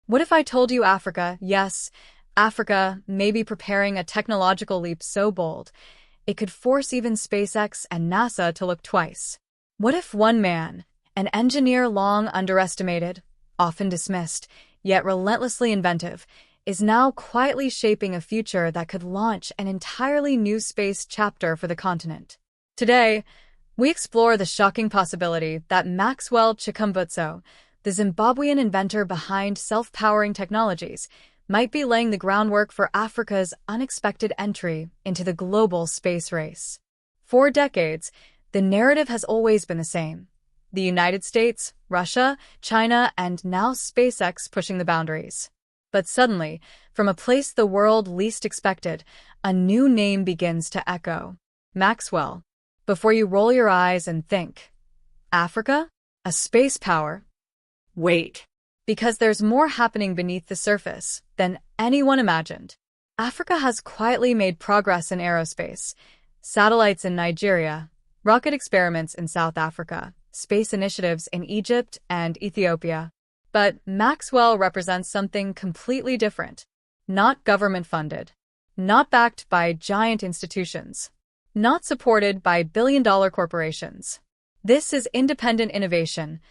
What if I told you Africa, yes, Africa, may be preparing a technological leap so bold, it could force even SpaceX and NASA to look twice? What if one man, an engineer long underestimated, often dismissed, yet relentlessly inventive, is now quietly shaping a future that could launch an entirely new space chapter for the continent? Today, we explore the shocking possibility that Maxwell Chikumbutso, the Zimbabwean inventor behind self-powering technologies, might be laying the groundwork for Africa's unexpected entry into the global space race. For decades, the narrative has always been the same: the United States, Russia, China, and now SpaceX pushing the boundaries. But suddenly, from a place the world least expected, a new name begins to echo: Maxwell. Before you roll your eyes and think, Africa? A space power? Wait. Because there's more happening beneath the surface than anyone imagined. Africa has quietly made progress in aerospace: satellites in Nigeria, rocket experiments in South Africa, space initiatives in Egypt and Ethiopia. But Maxwell represents something completely different. Not government-funded, not backed by giant institutions, not supported by billion-dollar corporations. This is independent innovation,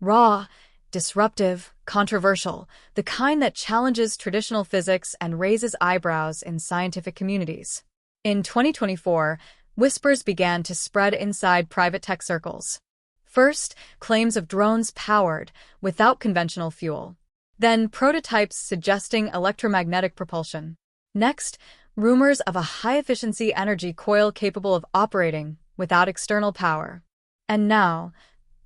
raw, disruptive, controversial, the kind that challenges traditional physics and raises eyebrows in scientific communities. In 2024, whispers began to spread inside private tech circles. First, claims of drones powered without conventional fuel. Then, prototypes suggesting electromagnetic propulsion. Next, rumors of a high-efficiency energy coil capable of operating without external power. And now,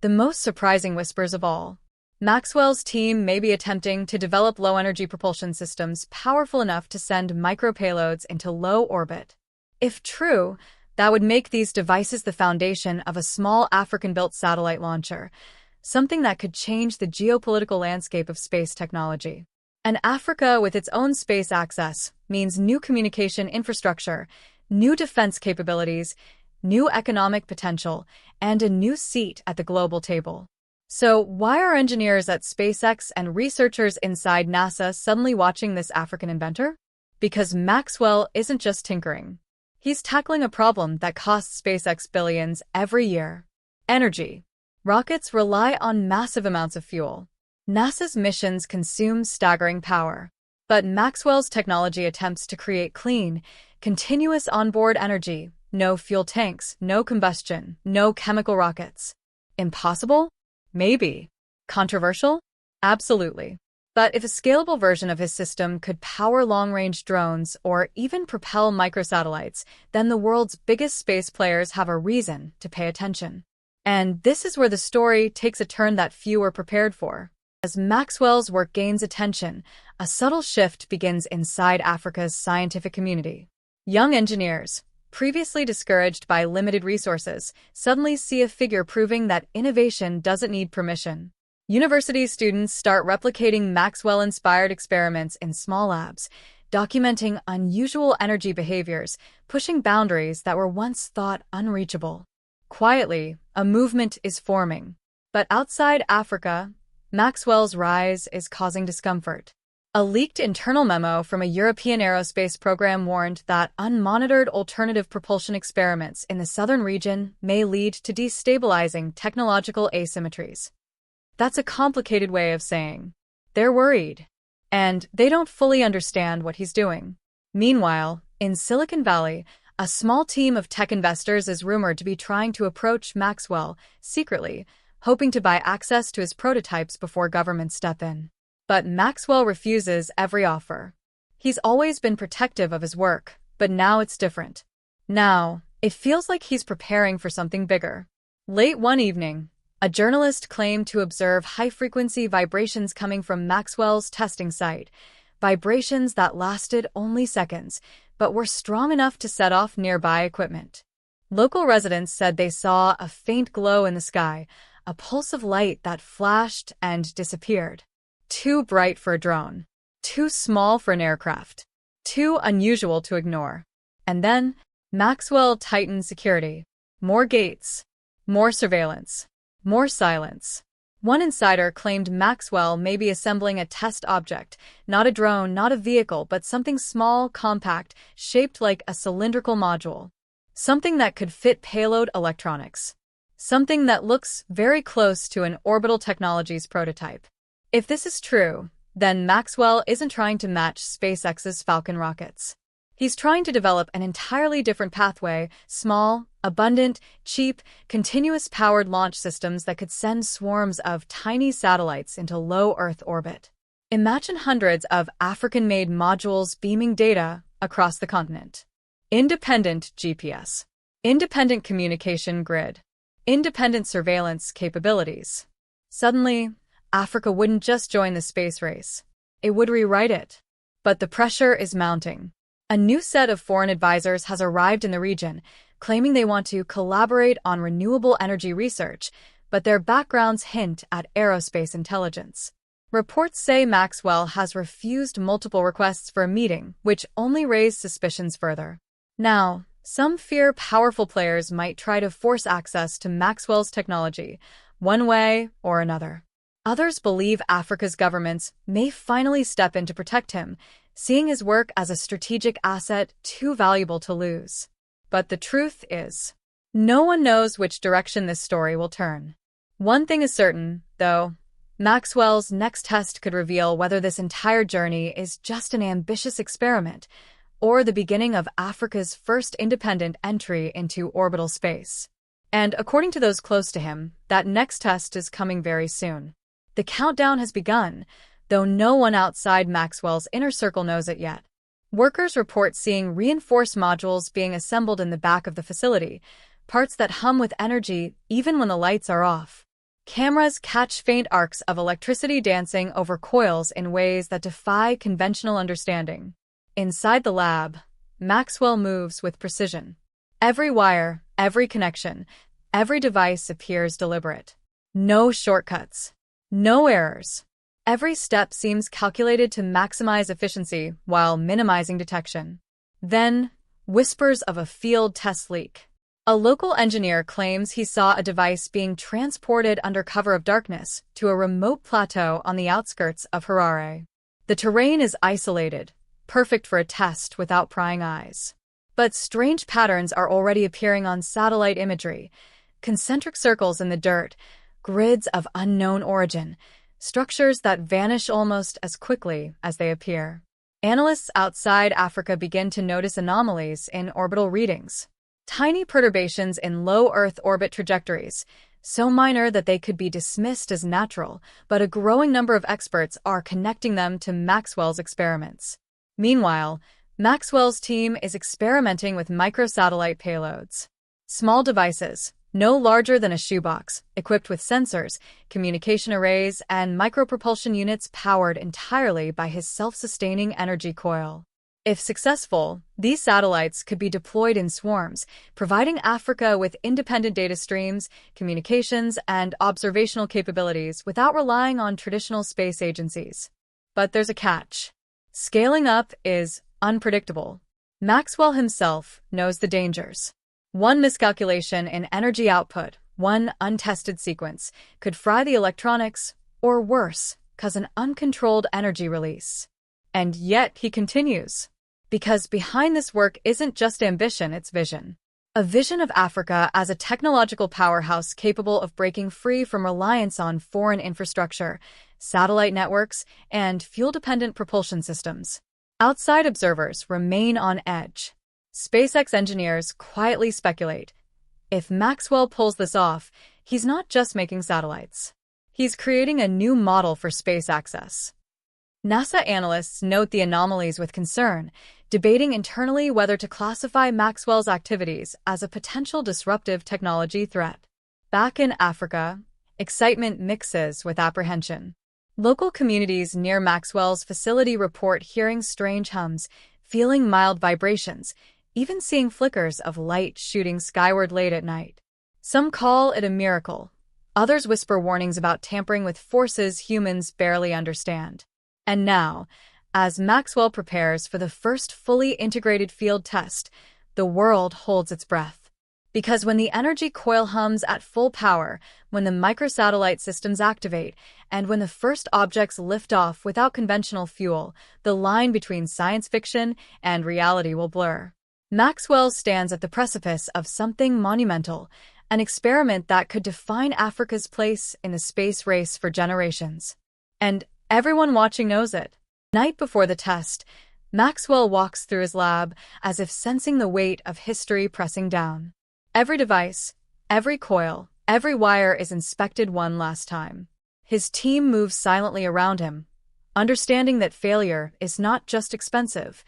the most surprising whispers of all: Maxwell's team may be attempting to develop low-energy propulsion systems powerful enough to send micro-payloads into low orbit. If true, that would make these devices the foundation of a small African-built satellite launcher, something that could change the geopolitical landscape of space technology. And Africa, with its own space access, means new communication infrastructure, new defense capabilities, new economic potential, and a new seat at the global table. So why are engineers at SpaceX and researchers inside NASA suddenly watching this African inventor? Because Maxwell isn't just tinkering. He's tackling a problem that costs SpaceX billions every year: energy. Rockets rely on massive amounts of fuel. NASA's missions consume staggering power. But Maxwell's technology attempts to create clean, continuous onboard energy: no fuel tanks, no combustion, no chemical rockets. Impossible? Maybe. Controversial? Absolutely. But if a scalable version of his system could power long-range drones or even propel microsatellites, then the world's biggest space players have a reason to pay attention. And this is where the story takes a turn that few were prepared for. As Maxwell's work gains attention, a subtle shift begins inside Africa's scientific community. Young engineers, previously discouraged by limited resources, suddenly see a figure proving that innovation doesn't need permission. University students start replicating Maxwell-inspired experiments in small labs, documenting unusual energy behaviors, pushing boundaries that were once thought unreachable. Quietly, a movement is forming. But outside Africa, Maxwell's rise is causing discomfort. A leaked internal memo from a European aerospace program warned that unmonitored alternative propulsion experiments in the southern region may lead to destabilizing technological asymmetries. That's a complicated way of saying they're worried, and they don't fully understand what he's doing. Meanwhile, in Silicon Valley, a small team of tech investors is rumored to be trying to approach Maxwell secretly, hoping to buy access to his prototypes before governments step in. But Maxwell refuses every offer. He's always been protective of his work, but now it's different. Now, it feels like he's preparing for something bigger. Late one evening, a journalist claimed to observe high-frequency vibrations coming from Maxwell's testing site, vibrations that lasted only seconds, but were strong enough to set off nearby equipment. Local residents said they saw a faint glow in the sky, a pulse of light that flashed and disappeared. Too bright for a drone, too small for an aircraft, too unusual to ignore. And then, Maxwell tightened security. More gates, more surveillance, more silence. One insider claimed Maxwell may be assembling a test object, not a drone, not a vehicle, but something small, compact, shaped like a cylindrical module. Something that could fit payload electronics. Something that looks very close to an orbital technologies prototype. If this is true, then Maxwell isn't trying to match SpaceX's Falcon rockets. He's trying to develop an entirely different pathway, small, abundant, cheap, continuous-powered launch systems that could send swarms of tiny satellites into low Earth orbit. Imagine hundreds of African-made modules beaming data across the continent. Independent GPS. Independent communication grid. Independent surveillance capabilities. Suddenly, Africa wouldn't just join the space race. It would rewrite it. But the pressure is mounting. A new set of foreign advisors has arrived in the region, claiming they want to collaborate on renewable energy research, but their backgrounds hint at aerospace intelligence. Reports say Maxwell has refused multiple requests for a meeting, which only raised suspicions further. Now, some fear powerful players might try to force access to Maxwell's technology, one way or another. Others believe Africa's governments may finally step in to protect him, seeing his work as a strategic asset too valuable to lose. But the truth is, no one knows which direction this story will turn. One thing is certain, though, Maxwell's next test could reveal whether this entire journey is just an ambitious experiment or the beginning of Africa's first independent entry into orbital space. And according to those close to him, that next test is coming very soon. The countdown has begun, though no one outside Maxwell's inner circle knows it yet. Workers report seeing reinforced modules being assembled in the back of the facility, parts that hum with energy even when the lights are off. Cameras catch faint arcs of electricity dancing over coils in ways that defy conventional understanding. Inside the lab, Maxwell moves with precision. Every wire, every connection, every device appears deliberate. No shortcuts. No errors. Every step seems calculated to maximize efficiency while minimizing detection. Then, whispers of a field test leak. A local engineer claims he saw a device being transported under cover of darkness to a remote plateau on the outskirts of Harare. The terrain is isolated, perfect for a test without prying eyes. But strange patterns are already appearing on satellite imagery. Concentric circles in the dirt, grids of unknown origin, structures that vanish almost as quickly as they appear. Analysts outside Africa begin to notice anomalies in orbital readings. Tiny perturbations in low Earth orbit trajectories, so minor that they could be dismissed as natural, but a growing number of experts are connecting them to Maxwell's experiments. Meanwhile, Maxwell's team is experimenting with microsatellite payloads. Small devices, no larger than a shoebox, equipped with sensors, communication arrays, and micropropulsion units powered entirely by his self-sustaining energy coil. If successful, these satellites could be deployed in swarms, providing Africa with independent data streams, communications, and observational capabilities without relying on traditional space agencies. But there's a catch. Scaling up is unpredictable. Maxwell himself knows the dangers. One miscalculation in energy output, one untested sequence, could fry the electronics, or worse, cause an uncontrolled energy release. And yet he continues. Because behind this work isn't just ambition, it's vision. A vision of Africa as a technological powerhouse capable of breaking free from reliance on foreign infrastructure, satellite networks, and fuel-dependent propulsion systems. Outside observers remain on edge. SpaceX engineers quietly speculate. If Maxwell pulls this off, he's not just making satellites. He's creating a new model for space access. NASA analysts note the anomalies with concern, debating internally whether to classify Maxwell's activities as a potential disruptive technology threat. Back in Africa, excitement mixes with apprehension. Local communities near Maxwell's facility report hearing strange hums, feeling mild vibrations, even seeing flickers of light shooting skyward late at night. Some call it a miracle. Others whisper warnings about tampering with forces humans barely understand. And now, as Maxwell prepares for the first fully integrated field test, the world holds its breath. Because when the energy coil hums at full power, when the microsatellite systems activate, and when the first objects lift off without conventional fuel, the line between science fiction and reality will blur. Maxwell stands at the precipice of something monumental, an experiment that could define Africa's place in the space race for generations. And everyone watching knows it. Night before the test, Maxwell walks through his lab as if sensing the weight of history pressing down. Every device, every coil, every wire is inspected one last time. His team moves silently around him, understanding that failure is not just expensive,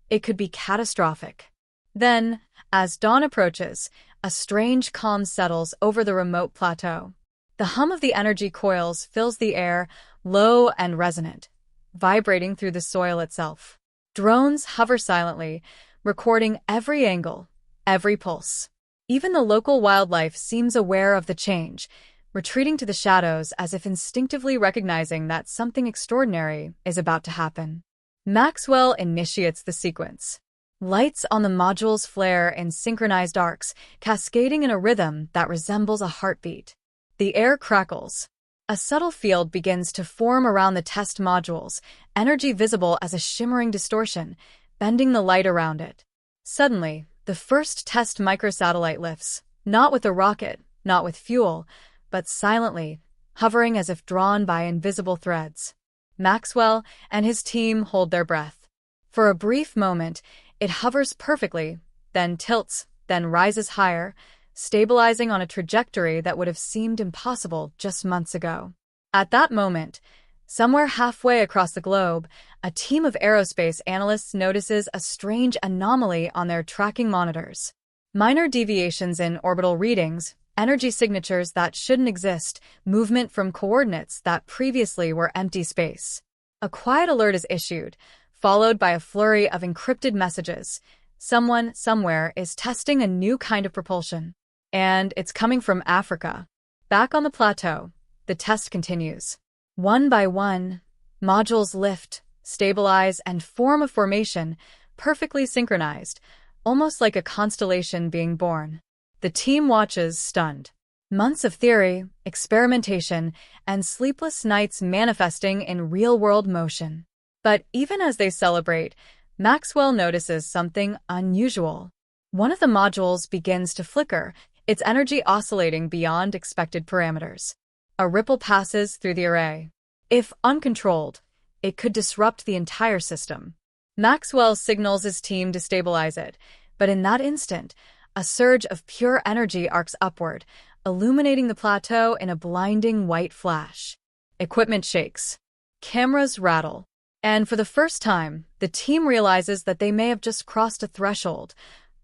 it could be catastrophic. Then, as dawn approaches, a strange calm settles over the remote plateau. The hum of the energy coils fills the air, low and resonant, vibrating through the soil itself. Drones hover silently, recording every angle, every pulse. Even the local wildlife seems aware of the change, retreating to the shadows as if instinctively recognizing that something extraordinary is about to happen. Maxwell initiates the sequence. Lights on the modules flare in synchronized arcs, cascading in a rhythm that resembles a heartbeat. The air crackles. A subtle field begins to form around the test modules, energy visible as a shimmering distortion, bending the light around it. Suddenly, the first test microsatellite lifts, not with a rocket, not with fuel, but silently, hovering as if drawn by invisible threads. Maxwell and his team hold their breath. For a brief moment, it hovers perfectly, then tilts, then rises higher, stabilizing on a trajectory that would have seemed impossible just months ago. At that moment, somewhere halfway across the globe, a team of aerospace analysts notices a strange anomaly on their tracking monitors. Minor deviations in orbital readings, energy signatures that shouldn't exist, movement from coordinates that previously were empty space. A quiet alert is issued, followed by a flurry of encrypted messages. Someone, somewhere, is testing a new kind of propulsion. And it's coming from Africa. Back on the plateau, the test continues. One by one, modules lift, stabilize, and form a formation, perfectly synchronized, almost like a constellation being born. The team watches, stunned. Months of theory, experimentation, and sleepless nights manifesting in real-world motion. But even as they celebrate, Maxwell notices something unusual. One of the modules begins to flicker, its energy oscillating beyond expected parameters. A ripple passes through the array. If uncontrolled, it could disrupt the entire system. Maxwell signals his team to stabilize it, but in that instant, a surge of pure energy arcs upward, illuminating the plateau in a blinding white flash. Equipment shakes. Cameras rattle. And for the first time, the team realizes that they may have just crossed a threshold,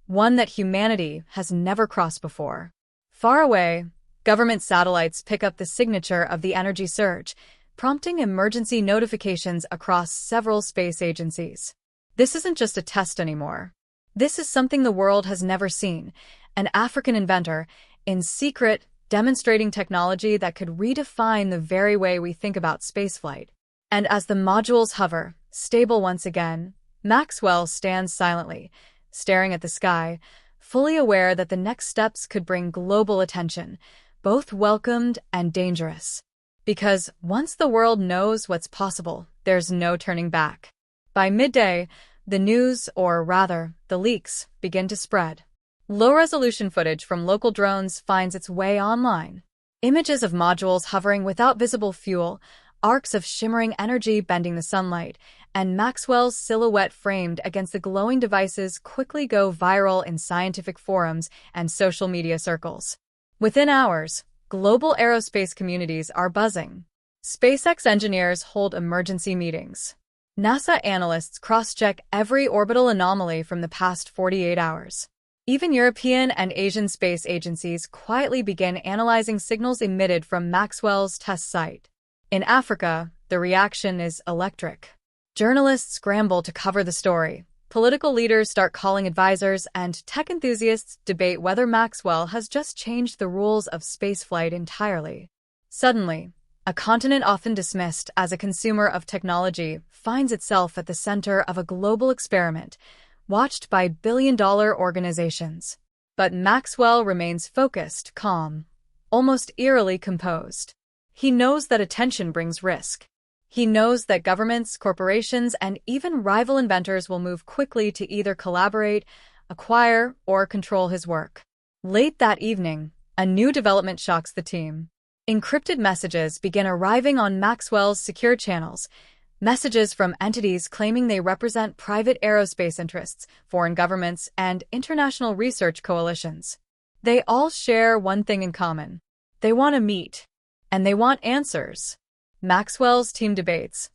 one that humanity has never crossed before. Far away, government satellites pick up the signature of the energy surge, prompting emergency notifications across several space agencies. This isn't just a test anymore. This is something the world has never seen, an African inventor, in secret, demonstrating technology that could redefine the very way we think about spaceflight. And as the modules hover, stable once again, Maxwell stands silently, staring at the sky, fully aware that the next steps could bring global attention, both welcomed and dangerous. Because once the world knows what's possible, there's no turning back. By midday, the news, or rather, the leaks, begin to spread. Low-resolution footage from local drones finds its way online. Images of modules hovering without visible fuel, arcs of shimmering energy bending the sunlight, and Maxwell's silhouette framed against the glowing devices quickly go viral in scientific forums and social media circles. Within hours, global aerospace communities are buzzing. SpaceX engineers hold emergency meetings. NASA analysts cross-check every orbital anomaly from the past 48 hours. Even European and Asian space agencies quietly begin analyzing signals emitted from Maxwell's test site. In Africa, the reaction is electric. Journalists scramble to cover the story. Political leaders start calling advisors, and tech enthusiasts debate whether Maxwell has just changed the rules of spaceflight entirely. Suddenly, a continent often dismissed as a consumer of technology finds itself at the center of a global experiment, watched by billion-dollar organizations. But Maxwell remains focused, calm, almost eerily composed. He knows that attention brings risk. He knows that governments, corporations, and even rival inventors will move quickly to either collaborate, acquire, or control his work. Late that evening, a new development shocks the team. Encrypted messages begin arriving on Maxwell's secure channels, messages from entities claiming they represent private aerospace interests, foreign governments, and international research coalitions. They all share one thing in common. They want to meet, and they want answers. Maxwell's team debates.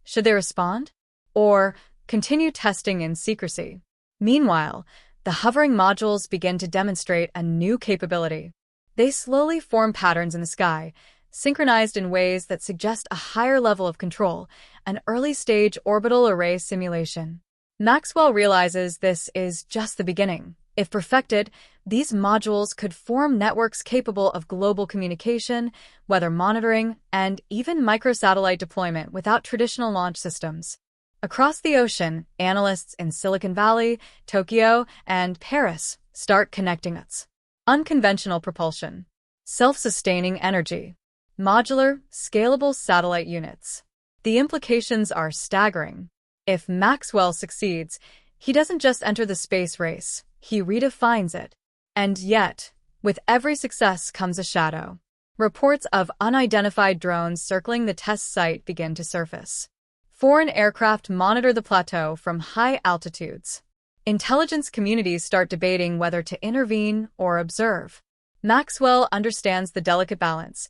Should they respond? Or continue testing in secrecy? Meanwhile, the hovering modules begin to demonstrate a new capability. They slowly form patterns in the sky, synchronized in ways that suggest a higher level of control, an early-stage orbital array simulation. Maxwell realizes this is just the beginning. If perfected, these modules could form networks capable of global communication, weather monitoring, and even microsatellite deployment without traditional launch systems. Across the ocean, analysts in Silicon Valley, Tokyo, and Paris start connecting us. Unconventional propulsion, self-sustaining energy, modular, scalable satellite units. The implications are staggering. If Maxwell succeeds, he doesn't just enter the space race, he redefines it. And yet, with every success comes a shadow. Reports of unidentified drones circling the test site begin to surface. Foreign aircraft monitor the plateau from high altitudes. Intelligence communities start debating whether to intervene or observe. Maxwell understands the delicate balance.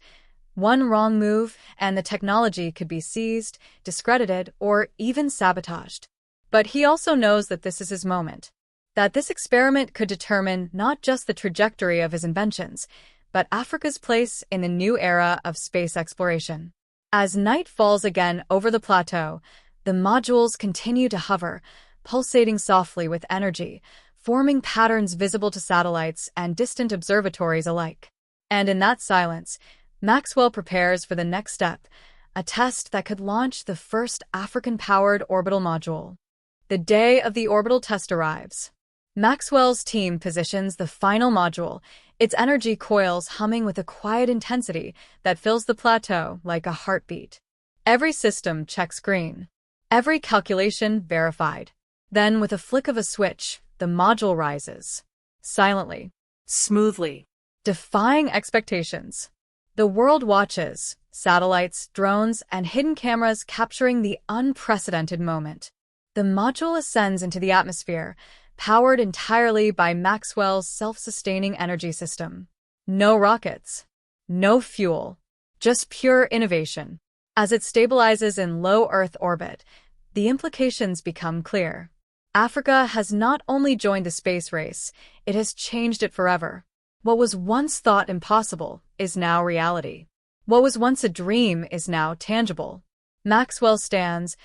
One wrong move, and the technology could be seized, discredited, or even sabotaged. But he also knows that this is his moment. That this experiment could determine not just the trajectory of his inventions, but Africa's place in the new era of space exploration. As night falls again over the plateau, the modules continue to hover, pulsating softly with energy, forming patterns visible to satellites and distant observatories alike. And in that silence, Maxwell prepares for the next step, a test that could launch the first African-powered orbital module. The day of the orbital test arrives. Maxwell's team positions the final module, its energy coils humming with a quiet intensity that fills the plateau like a heartbeat. Every system checks green. Every calculation verified. Then, with a flick of a switch, the module rises. Silently. Smoothly. Defying expectations. The world watches, satellites, drones, and hidden cameras capturing the unprecedented moment. The module ascends into the atmosphere, powered entirely by Maxwell's self-sustaining energy system. No rockets, no fuel, just pure innovation. As it stabilizes in low Earth orbit, the implications become clear. Africa has not only joined the space race, it has changed it forever. What was once thought impossible is now reality. What was once a dream is now tangible. Maxwell stands,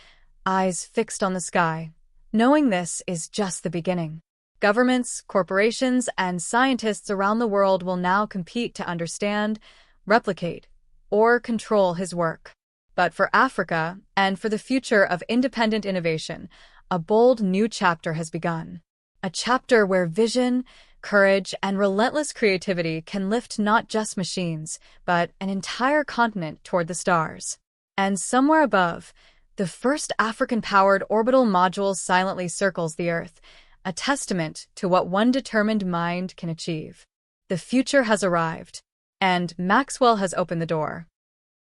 eyes fixed on the sky, knowing this is just the beginning. Governments, corporations, and scientists around the world will now compete to understand, replicate, or control his work. But for Africa, and for the future of independent innovation, a bold new chapter has begun. A chapter where vision, courage, and relentless creativity can lift not just machines, but an entire continent toward the stars. And somewhere above, the first African-powered orbital module silently circles the Earth, a testament to what one determined mind can achieve. The future has arrived, and Maxwell has opened the door.